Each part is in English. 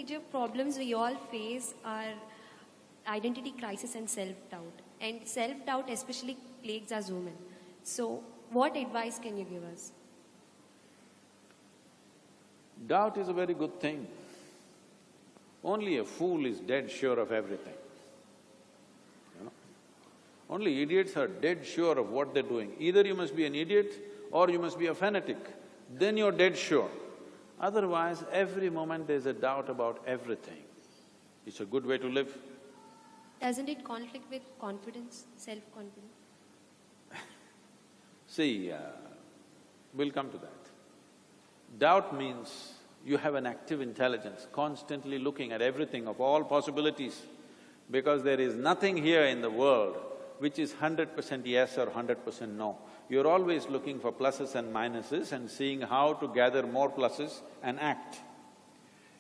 major problems we all face are identity crisis and self-doubt. And self-doubt especially plagues us women. So, what advice can you give us? Doubt is a very good thing. Only a fool is dead sure of everything. You know? Only idiots are dead sure of what they're doing. Either you must be an idiot or you must be a fanatic, then you're dead sure. Otherwise, every moment there's a doubt about everything. It's a good way to live. Doesn't it conflict with confidence, self-confidence? See, we'll come to that. Doubt means you have an active intelligence, constantly looking at everything of all possibilities, because there is nothing here in the world which is 100% yes or 100% no. You're always looking for pluses and minuses and seeing how to gather more pluses and act.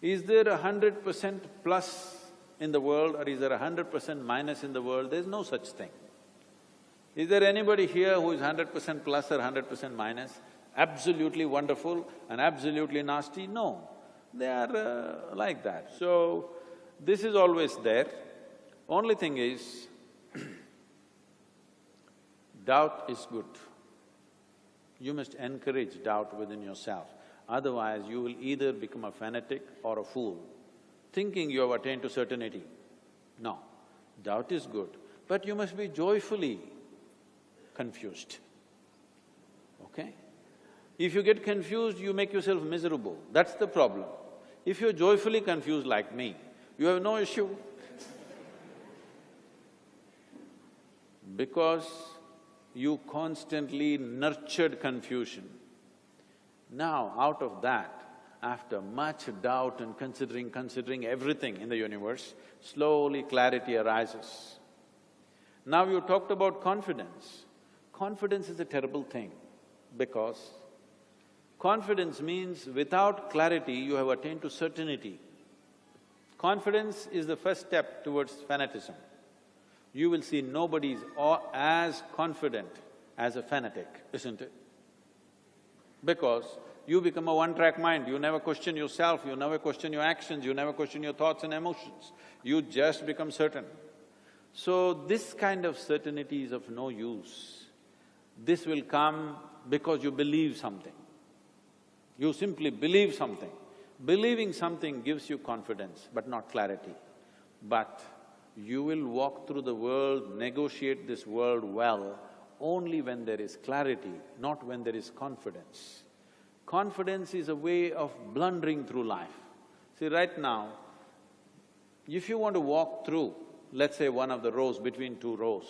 Is there 100% plus in the world or is there 100% minus in the world? There's no such thing. Is there anybody here who is 100% plus or 100% minus? Absolutely wonderful and absolutely nasty? No, they are like that. So, this is always there. Only thing is, doubt is good. You must encourage doubt within yourself. Otherwise, you will either become a fanatic or a fool, thinking you have attained to certainty. No, doubt is good, but you must be joyfully confused, okay? If you get confused, you make yourself miserable, that's the problem. If you're joyfully confused like me, you have no issue. Because you constantly nurtured confusion. Now, out of that, after much doubt and considering everything in the universe, slowly clarity arises. Now you talked about confidence. Confidence is a terrible thing because confidence means without clarity you have attained to certainty. Confidence is the first step towards fanatism. You will see nobody is as confident as a fanatic, isn't it? Because you become a one-track mind, you never question yourself, you never question your actions, you never question your thoughts and emotions. You just become certain. So, this kind of certainty is of no use. This will come because you believe something. You simply believe something. Believing something gives you confidence, but not clarity. But you will walk through the world, negotiate this world well, only when there is clarity, not when there is confidence. Confidence is a way of blundering through life. See, right now, if you want to walk through, let's say one of the rows between two rows,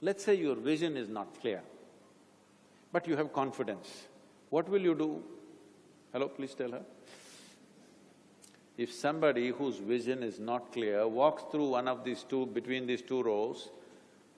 let's say your vision is not clear, but you have confidence, what will you do? Hello, please tell her. If somebody whose vision is not clear walks through one of these two… between these two rows,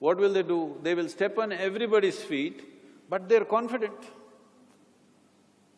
what will they do? They will step on everybody's feet, but they're confident.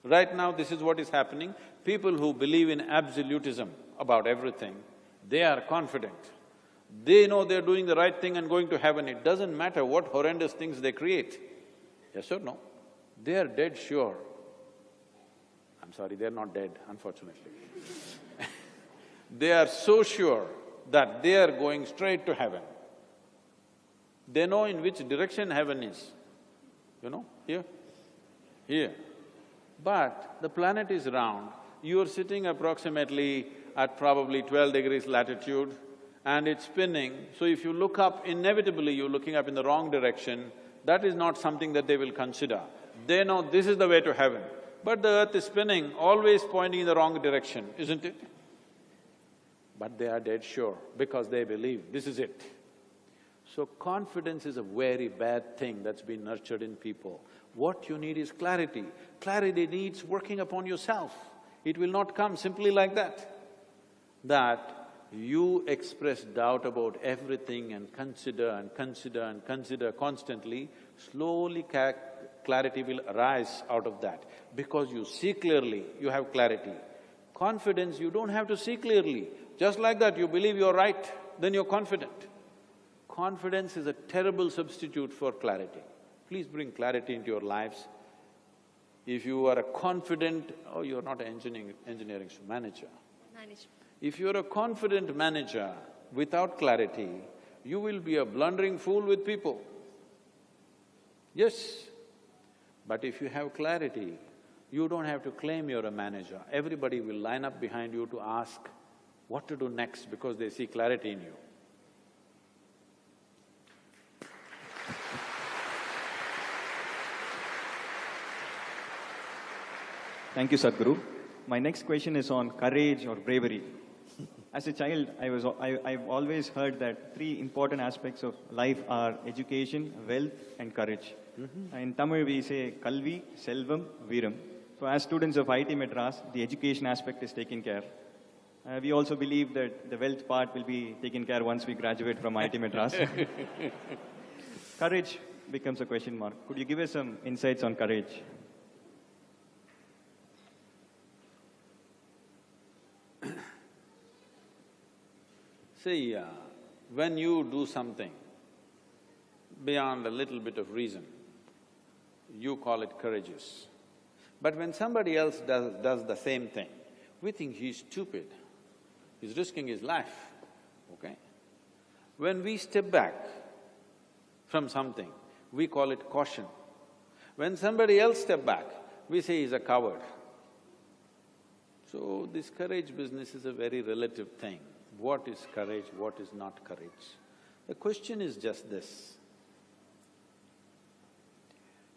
Right now, this is what is happening. People who believe in absolutism about everything, they are confident. They know they're doing the right thing and going to heaven. It doesn't matter what horrendous things they create. Yes or no? They are dead sure. I'm sorry, they're not dead, unfortunately. They are so sure that they are going straight to heaven. They know in which direction heaven is, you know, here, here. But the planet is round, you are sitting approximately at probably 12 degrees latitude and it's spinning, so if you look up, inevitably you're looking up in the wrong direction, that is not something that they will consider. They know this is the way to heaven, but the earth is spinning, always pointing in the wrong direction, isn't it? But they are dead sure because they believe this is it. So confidence is a very bad thing that's been nurtured in people. What you need is clarity. Clarity needs working upon yourself. It will not come simply like that. That you express doubt about everything and consider constantly, slowly clarity will arise out of that. Because you see clearly, you have clarity. Confidence, you don't have to see clearly. Just like that, you believe you're right, then you're confident. Confidence is a terrible substitute for clarity. Please bring clarity into your lives. If you are a confident… oh, you're not an engineering manager. Management. If you're a confident manager without clarity, you will be a blundering fool with people. Yes, but if you have clarity, you don't have to claim you're a manager. Everybody will line up behind you to ask what to do next because they see clarity in you. Thank you, Sadhguru. My next question is on courage or bravery. As a child, I've always heard that three important aspects of life are education, wealth, and courage. In Tamil, we say Kalvi, Selvam, Veeram. So as students of IT Madras, the education aspect is taken care. We also believe that the wealth part will be taken care once we graduate from IT Madras. Courage becomes a question mark. Could you give us some insights on courage? See, when you do something beyond a little bit of reason, you call it courageous. But when somebody else does the same thing, we think he's stupid, he's risking his life, okay? When we step back from something, we call it caution. When somebody else step back, we say he's a coward. So this courage business is a very relative thing. What is courage, what is not courage? The question is just this.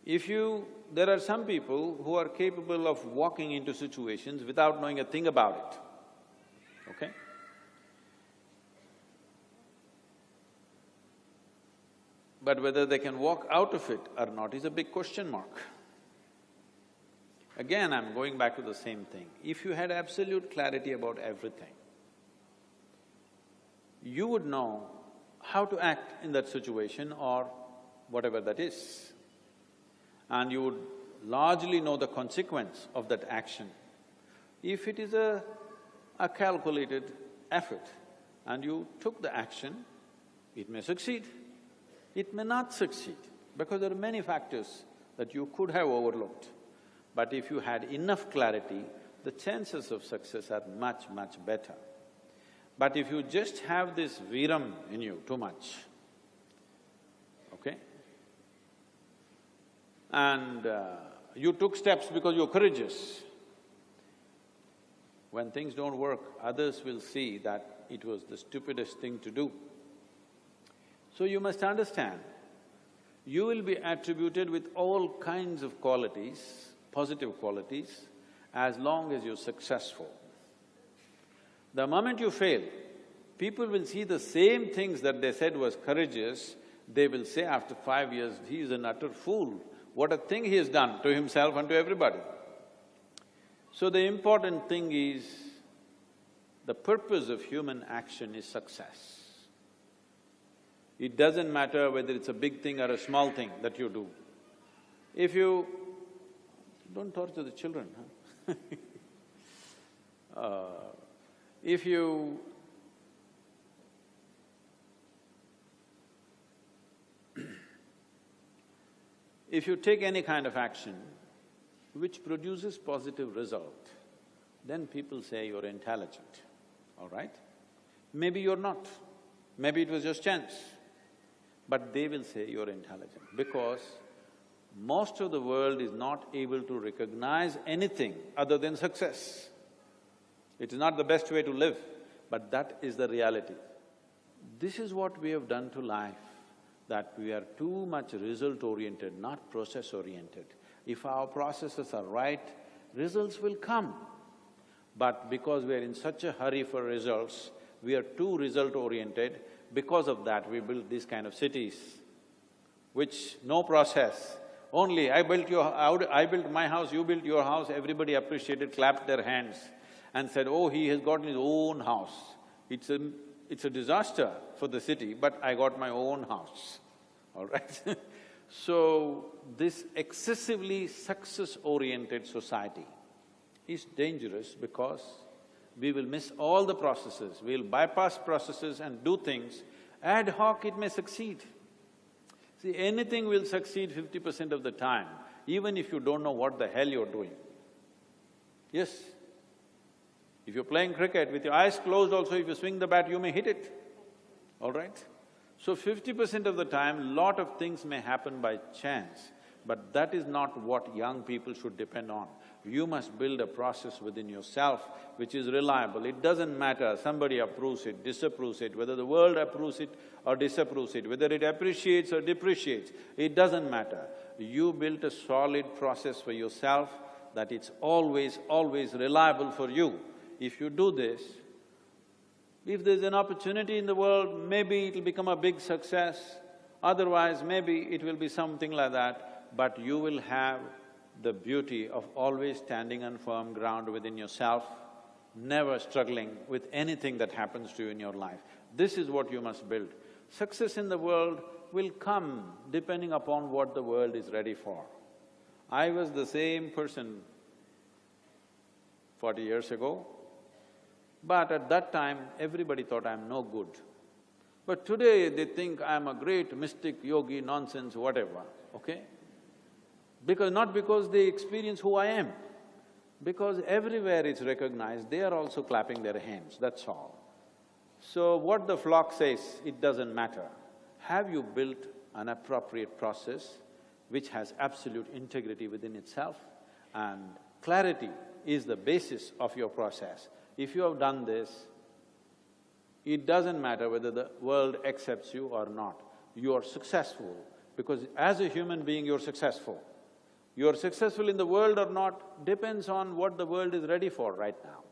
There are some people who are capable of walking into situations without knowing a thing about it, okay? But whether they can walk out of it or not is a big question mark. Again, I'm going back to the same thing. If you had absolute clarity about everything, you would know how to act in that situation or whatever that is. And you would largely know the consequence of that action. If it is a calculated effort and you took the action, it may succeed, it may not succeed, because there are many factors that you could have overlooked. But if you had enough clarity, the chances of success are much, much better. But if you just have this Veeram in you too much, okay? And you took steps because you're courageous. When things don't work, others will see that it was the stupidest thing to do. So you must understand, you will be attributed with all kinds of qualities, positive qualities, as long as you're successful. The moment you fail, people will see the same things that they said was courageous, they will say after 5 years, he is an utter fool. What a thing he has done to himself and to everybody. So the important thing is, the purpose of human action is success. It doesn't matter whether it's a big thing or a small thing that you do. If you… don't torture the children, huh? If you… if you take any kind of action which produces positive result, then people say you're intelligent, all right? Maybe you're not, maybe it was just chance, but they will say you're intelligent because most of the world is not able to recognize anything other than success. It is not the best way to live, but that is the reality. This is what we have done to life, that we are too much result-oriented, not process-oriented. If our processes are right, results will come. But because we are in such a hurry for results, we are too result-oriented. Because of that, we build these kind of cities, which no process, only I built my house, you built your house, everybody appreciated, clapped their hands and said, oh, he has got his own house. It's a disaster for the city, but I got my own house, all right? So, this excessively success-oriented society is dangerous because we will miss all the processes, we'll bypass processes and do things. Ad hoc, it may succeed. See, anything will succeed 50% of the time, even if you don't know what the hell you're doing. Yes? If you're playing cricket, with your eyes closed also, if you swing the bat, you may hit it, all right? So 50% of the time, lot of things may happen by chance, but that is not what young people should depend on. You must build a process within yourself which is reliable. It doesn't matter, somebody approves it, disapproves it, whether the world approves it or disapproves it, whether it appreciates or depreciates, it doesn't matter. You built a solid process for yourself that it's always reliable for you. If you do this, if there's an opportunity in the world, maybe it'll become a big success, otherwise maybe it will be something like that, but you will have the beauty of always standing on firm ground within yourself, never struggling with anything that happens to you in your life. This is what you must build. Success in the world will come depending upon what the world is ready for. I was the same person 40 years ago, but at that time, everybody thought I'm no good. But today, they think I'm a great mystic, yogi, nonsense, whatever, okay? Not because they experience who I am, because everywhere it's recognized, they are also clapping their hands, that's all. So what the flock says, it doesn't matter. Have you built an appropriate process which has absolute integrity within itself? And clarity is the basis of your process. If you have done this, it doesn't matter whether the world accepts you or not. You are successful because as a human being, you're successful. You're successful in the world or not depends on what the world is ready for right now.